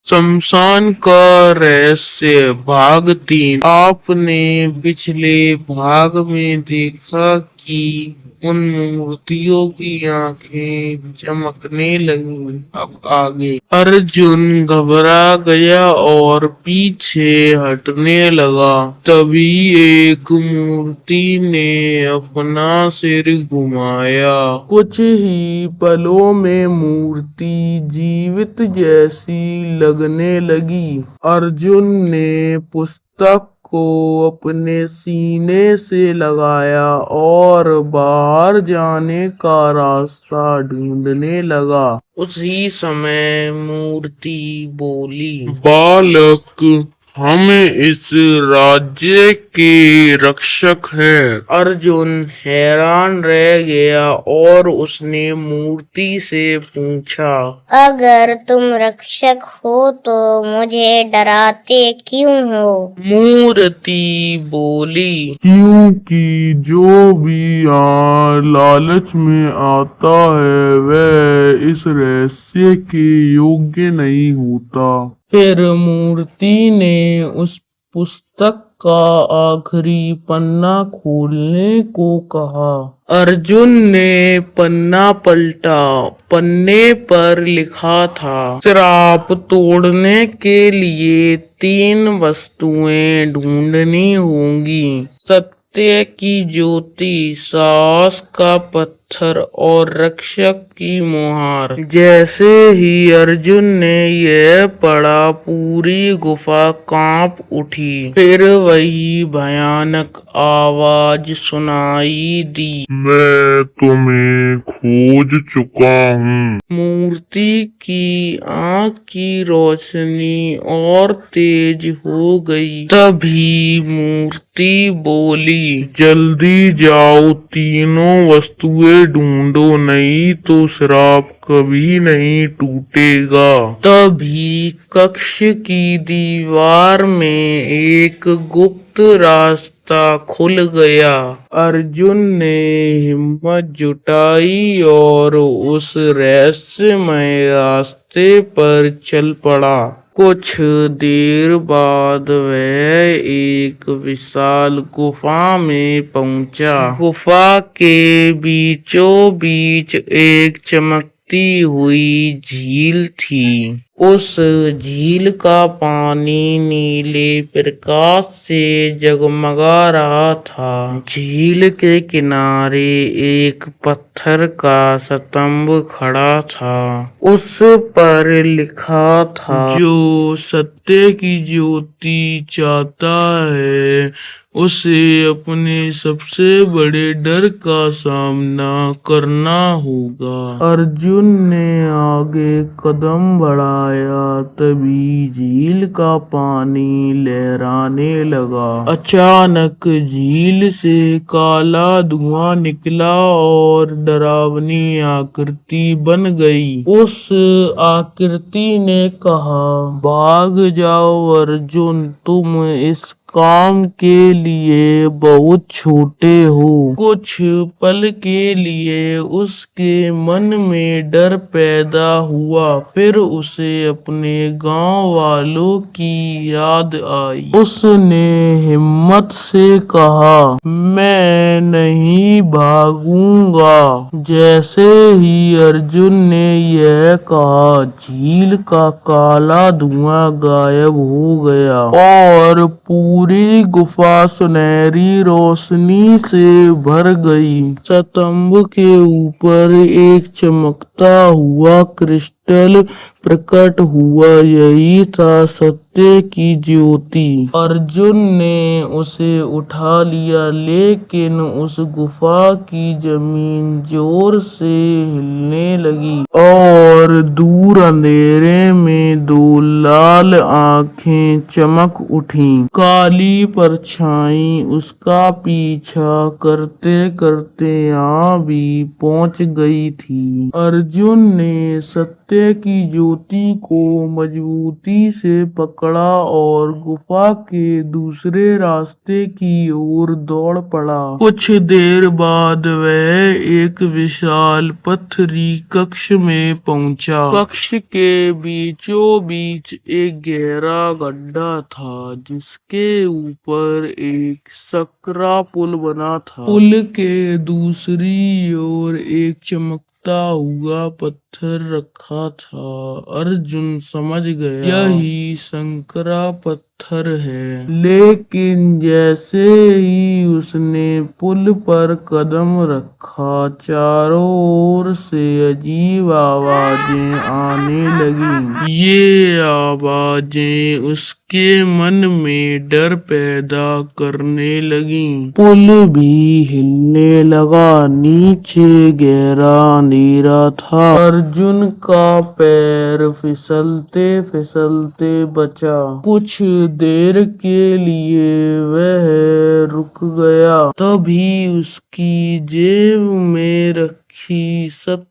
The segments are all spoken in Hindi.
शमशान का रहस्य भाग 3। आपने पिछले भाग में देखा कि उन मूर्तियों की आंखें चमकने लगी। अब आगे अर्जुन घबरा गया और पीछे हटने लगा। तभी एक मूर्ति ने अपना सिर घुमाया। कुछ ही पलों में मूर्ति जीवित जैसी लगने लगी। अर्जुन ने पुस्तक को अपने सीने से लगाया और बाहर जाने का रास्ता ढूंढने लगा। उसी समय मूर्ति बोली, बालक, हम इस राज्य के रक्षक हैं। अर्जुन हैरान रह गया और उसने मूर्ति से पूछा, अगर तुम रक्षक हो तो मुझे डराते क्यों हो? मूर्ति बोली, क्योंकि जो भी यहाँ लालच में आता है वह इस रहस्य के योग्य नहीं होता। फिर मूर्ति ने उस पुस्तक का आखिरी पन्ना खोलने को कहा। अर्जुन ने पन्ना पलटा। पन्ने पर लिखा था, श्राप तोड़ने के लिए 3 वस्तुएं ढूंढनी होंगी। सत्य की ज्योति, साहस का पत्थर और रक्षक की मुहार। जैसे ही अर्जुन ने यह पढ़ा पूरी गुफा कांप उठी। फिर वही भयानक आवाज सुनाई दी, मैं तुम्हें खोज चुका हूँ। मूर्ति की आंख की रोशनी और तेज हो गई। तभी मूर्ति बोली, जल्दी जाओ, तीनों वस्तुएं ढूंढो, नहीं तो श्राप कभी नहीं टूटेगा। तभी कक्ष की दीवार में एक गुप्त रास्ता खुल गया। अर्जुन ने हिम्मत जुटाई और उस रहस्यमय रास्ते पर चल पड़ा। कुछ देर बाद वह एक विशाल गुफा में पहुंचा। गुफा के बीचों बीच एक चमकती हुई झील थी। उस झील का पानी नीले प्रकाश से जगमगा रहा था। झील के किनारे एक पत्थर का स्तंभ खड़ा था। उस पर लिखा था, जो सत्य की ज्योति चाहता है उसे अपने सबसे बड़े डर का सामना करना होगा। अर्जुन ने आगे कदम बढ़ाया। तभी झील का पानी लहराने लगा। अचानक झील से काला धुआं निकला और डरावनी आकृति बन गई। उस आकृति ने कहा, भाग जाओ अर्जुन, तुम इस काम के लिए बहुत छोटे हो। कुछ पल के लिए उसके मन में डर पैदा हुआ। फिर उसे अपने गांव वालों की याद आई। उसने हिम्मत से कहा, मैं नहीं भागूंगा। जैसे ही अर्जुन ने यह कहा, झील का काला धुआं गायब हो गया और पूरी गुफा सुनहरी रोशनी से भर गई। स्तंभ के ऊपर एक चमकता हुआ क्रिस्टल प्रकट हुआ। यही था सत्य की ज्योति। अर्जुन ने उसे उठा लिया, लेकिन उस गुफा की जमीन जोर से हिलने लगी और दूर अंधेरे में 2 लाल आंखें चमक उठीं। काली परछाई उसका पीछा करते करते यहाँ भी पहुंच गई थी। अर्जुन ने सत्य सत्य की ज्योति को मजबूती से पकड़ा और गुफा के दूसरे रास्ते की ओर दौड़ पड़ा। कुछ देर बाद वह एक विशाल पथरी कक्ष में पहुंचा। कक्ष के बीचों बीच एक गहरा गड्ढा था जिसके ऊपर एक सकरा पुल बना था। पुल के दूसरी ओर एक चमकता हुआ पत्थर रखा था। अर्जुन समझ गया यही संकरा पत्थर है, लेकिन जैसे ही उसने पुल पर कदम रखा चारों ओर से अजीब आवाजें आने लगी। ये आवाजें उसके मन में डर पैदा करने लगी। पुल भी हिलने लगा। नीचे गहरा अंधेरा था। अर्जुन का पैर फिसलते फिसलते बचा। कुछ देर के लिए वह रुक गया। तभी उसकी जेब में रखी सत्य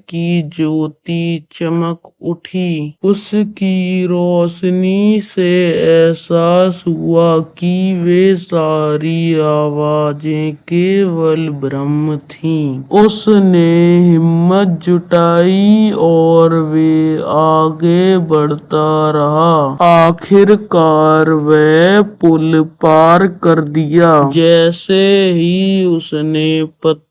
की ज्योति चमक उठी। उसकी रोशनी से एहसास हुआ कि वे सारी आवाजें केवल भ्रम थीं। उसने हिम्मत जुटाई और वे आगे बढ़ता रहा। आखिरकार वह पुल पार कर दिया। जैसे ही उसने पत्थर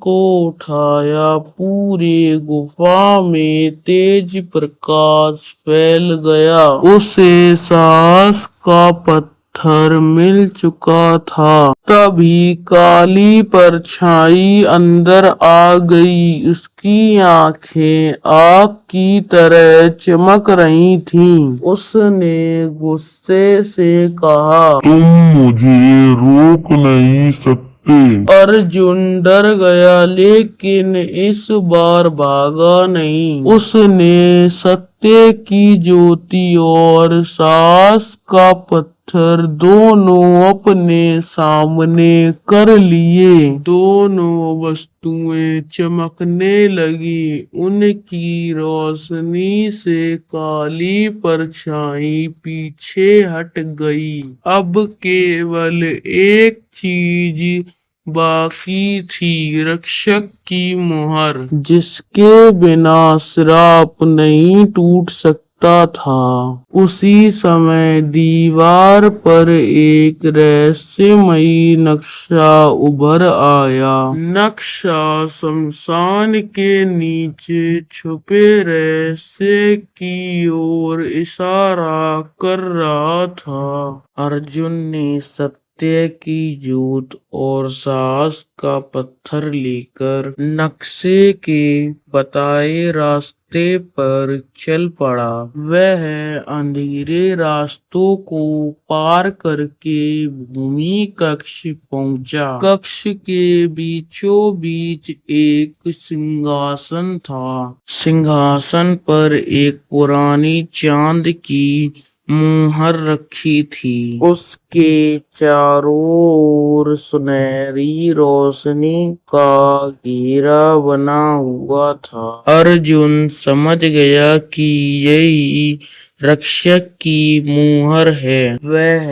को उठाया पूरी गुफा में तेज प्रकाश फैल गया। उसे साहस का पत्थर मिल चुका था। तभी काली परछाई अंदर आ गई। उसकी आंखें आग की तरह चमक रही थीं। उसने गुस्से से कहा, तुम मुझे रोक नहीं सकते। अर्जुन डर गया लेकिन इस बार भागा नहीं। उसने सत्य की ज्योति और साहस का पत्थर दोनों अपने सामने कर लिए। दोनों वस्तुएं चमकने लगी। उनकी रोशनी से काली परछाई पीछे हट गई। अब केवल एक चीज बाकी थी, रक्षक की मुहर, जिसके बिना श्राप नहीं टूट सकता था। उसी समय दीवार पर एक रहस्यमयी नक्शा उभर आया। नक्शा शमशान के नीचे छुपे रहस्य की ओर इशारा कर रहा था। अर्जुन ने सत्य की ज्योत और साहस का पत्थर लेकर नक्शे के बताए रास्ते पर चल पड़ा। वह अंधेरे रास्तों को पार करके भूमि कक्ष पहुंचा। कक्ष के बीचों बीच एक सिंहासन था। सिंहासन पर एक पुरानी चांद की मुहर रखी थी। उसके चारों ओर सुनहरी रोशनी का घेरा बना हुआ था। अर्जुन समझ गया कि यही रक्षक की मुहर है। वह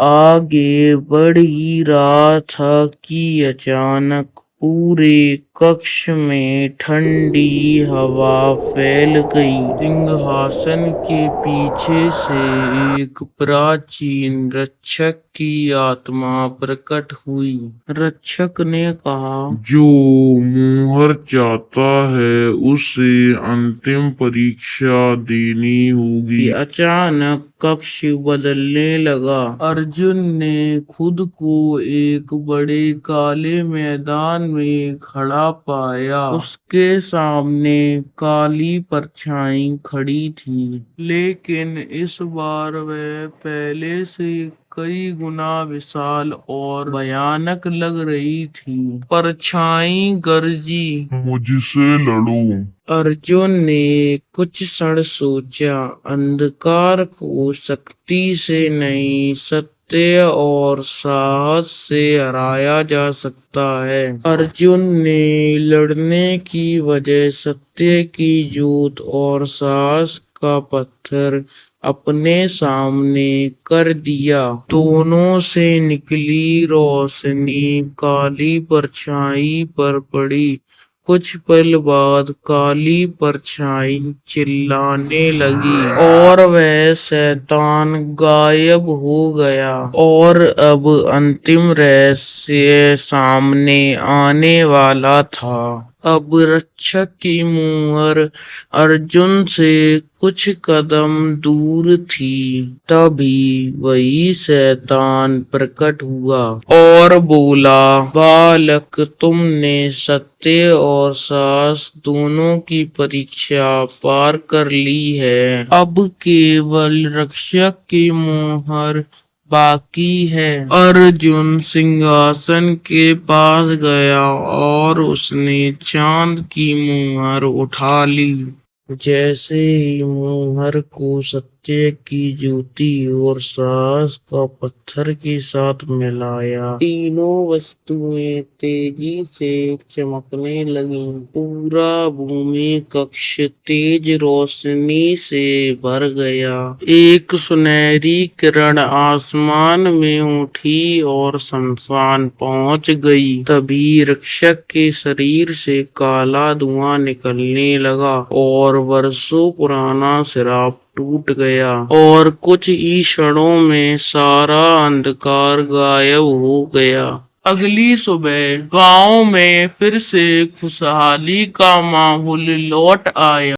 आगे बढ़ ही रहा था कि अचानक पूरे कक्ष में ठंडी हवा फैल गई। सिंहासन के पीछे से एक प्राचीन रक्षक की आत्मा प्रकट हुई। रक्षक ने कहा, जो मुहर चाहता है उसे अंतिम परीक्षा देनी होगी। अचानक कक्ष बदलने लगा। अर्जुन ने खुद को एक बड़े काले मैदान में खड़ा पाया। उसके सामने काली परछाई खड़ी थी, लेकिन इस बार वह पहले से कई गुना विशाल और भयानक लग रही थी। परछाई गरजी, मुझसे लड़ो। अर्जुन ने कुछ क्षण सोचा। अंधकार को शक्ति से नहीं, सत्य सत्य और साहस से हराया जा सकता है। अर्जुन ने लड़ने की वजह सत्य की जोत और साहस का पत्थर अपने सामने कर दिया। दोनों से निकली रोशनी काली परछाई पर पड़ी। कुछ पल बाद काली परछाई चिल्लाने लगी और वह शैतान गायब हो गया। और अब अंतिम रहस्य सामने आने वाला था। अब रक्षक की मुहर अर्जुन से कुछ कदम दूर थी। तभी वही शैतान प्रकट हुआ और बोला, बालक, तुमने सत्य और साहस दोनों की परीक्षा पार कर ली है। अब केवल रक्षक की मुहर बाकी है। अर्जुन सिंहासन के पास गया और उसने चांद की मुहर उठा ली। जैसे ही मुहर को सत्य की ज्योति और साहस का पत्थर के साथ मिलाया, तीनों वस्तुएं तेजी से चमकने लगीं। पूरा भूमि कक्ष तेज रोशनी से भर गया। एक सुनहरी किरण आसमान में उठी और शमशान पहुंच गई। तभी रक्षक के शरीर से काला धुआं निकलने लगा और वर्षों पुराना श्राप टूट गया और कुछ ही क्षणों में सारा अंधकार गायब हो गया। अगली सुबह गांव में फिर से खुशहाली का माहौल लौट आया।